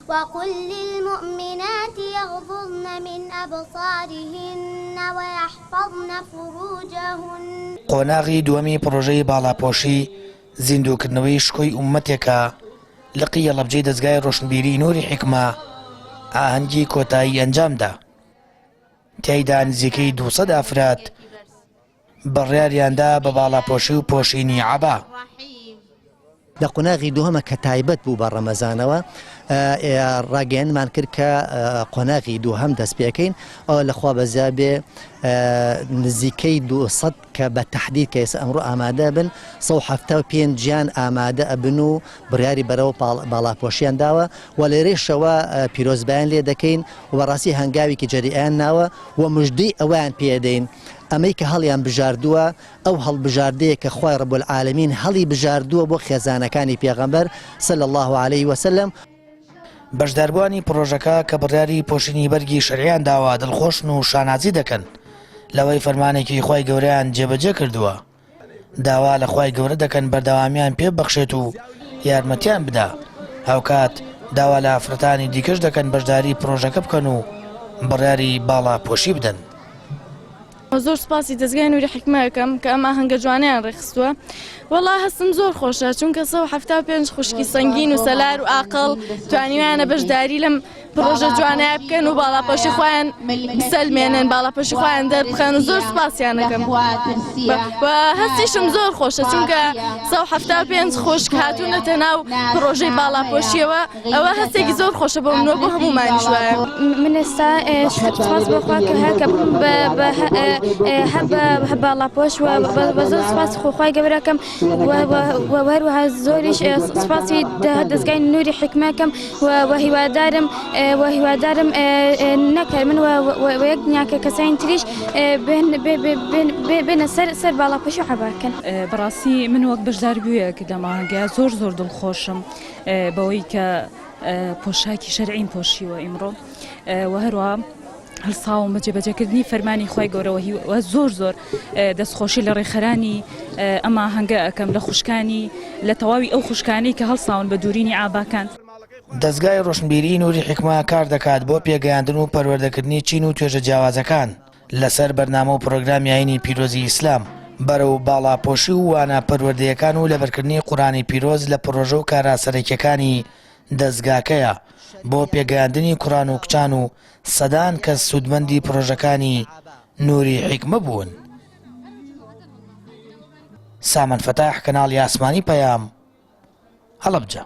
وقل للمؤمنات يغضضن من أبصارهن ويحفظن فروجهن. قۆناغی دووەمی پرۆژەی باڵاپۆشی زیندووکردنەوەی شکۆی ئومەتێکە لە قیەڵەبجەی دەستگای ڕۆشنبیری نووری حیکمە ئاهەنگی کۆتایی ئەنجامدا. تیایدا نزیکەی 200 ئافراد بڕیاریاندا بە باڵاپۆشی و پۆشینی عەبا. لە قۆناغی دووهەمە کە تایبەت بوو بە ڕەمەزانەوە ڕاگەیاندمان کرد کە قۆناغی دووهەم دەست پێکەین ئەوە لەخوا بەزیا بێ نزیکەی 200 کە بە تەحدید کە ئێستا ئەمڕۆ ئامادە بن 175 گیان ئامادە ئەبن و بڕیاری بەرەوە باڵاپۆشیان داوە و لێرەشەوە پیرۆزبیان لێ دەکەین و بەڕاستی هەنگاوێکی جەریئان ناوە و مژدەی ئەویان پێدەین ئەمەی کە هەڵیان بژاردووە ئەو هەڵبژاردەیە کە خوای ڕەب العالەمین هەڵی بژاردووە بۆ خێزانەکانی پێغەمبەر صلی الله عليه وسلم. بەشداربووانی پرۆژەکە کە بڕیاری پۆشینی بەرگی شەریعیان داوە دڵخۆشن و شانازی دەکەن لەوەی فەرمانێکی خوای گەورەیان جێبەجێ کردووە. داوا لە خوای گەورە دەکەن بەردەوامیان پێ بەخشێت و یارمەتیان بدا. هاوکات داوا لە ئافرەتانی دیکەش دەکەن بەشداری پرۆژەکە بکەن و بڕیاری باڵاپۆشی بدەن. زۆر سپاسی دەستگای نووری حیکمەکەم کە ئەمە هەنگە جوانیان ڕێخستووە. وەڵا هەستم زۆر خۆشە چونکە 175 خوشکی سەنگین و سەلار و ئاقڵ توانیویانە بەشداری لەم پرۆژە جوانەیە بکەن و باڵاپۆشی خۆیان بسەلمێنن باڵاپۆشی خۆیان دەربخەن و زۆر سپاسیان دەکەم. و هەستیشم زۆر خۆشە چونکە 175 خوشک هاتوونەتە ناو پرۆژەی باڵاپۆشیەوە ئەوە هەستێکی زۆر خۆشە بۆ منەوە بۆ هەمومانیش وایە. من ئێستا سپاس بۆخوا کە هەکە هە باڵاپۆش و بە زۆر سپاس خۆخوای گەورەکەم وهروها زۆریش سپاسی دەستگای نووری حیکمەکەم و هیوادارم نەکەر من و یەک دنیاکە کەسانی تریش بێنە سەر باڵاپۆشی و عەباکەن. بەڕاستی من وەک بەشداربوویەک لە ماهەنگەیە زۆر دڵخۆشم بەوەی کە پۆشاکی شەرعین پۆشیوە ئیمڕۆ و هەروە هەڵساوم بە جێبەجێکردنی فەرمانی خوای گەورەوە زۆر دەستخۆشی لە ڕێخەرانی ئەمە هەنگە ئەەکەم لە خوشکانی لە تەواوی ئەو خوشکانی کە هەڵساون بە دوورینی ئاباکان. دەستگای ڕۆشنبیری نووری حیکمە کار دەکات بۆ پێگەیاندن و پەروەردەکردنی چین و توێژە جیاوازەکان لەسەر بەرنامە و پرۆگرامی ئاینی پیرۆزی ئیسلام بەرەو باڵاپۆشی و وانە پەروەردەیەکان و لەبەرکردنی قورئانی پیرۆز لە پرۆژە و کاراسەرەکیەکانی دەستگاکەیە بۆ پێگەیاندنی کوڕان و کچان و سەدان کەس سوودمەندی پرۆژەکانی نووری حیکمە بوون. سامان فەتاح کەناڵی ئاسمانی پەیام هەڵەبجە.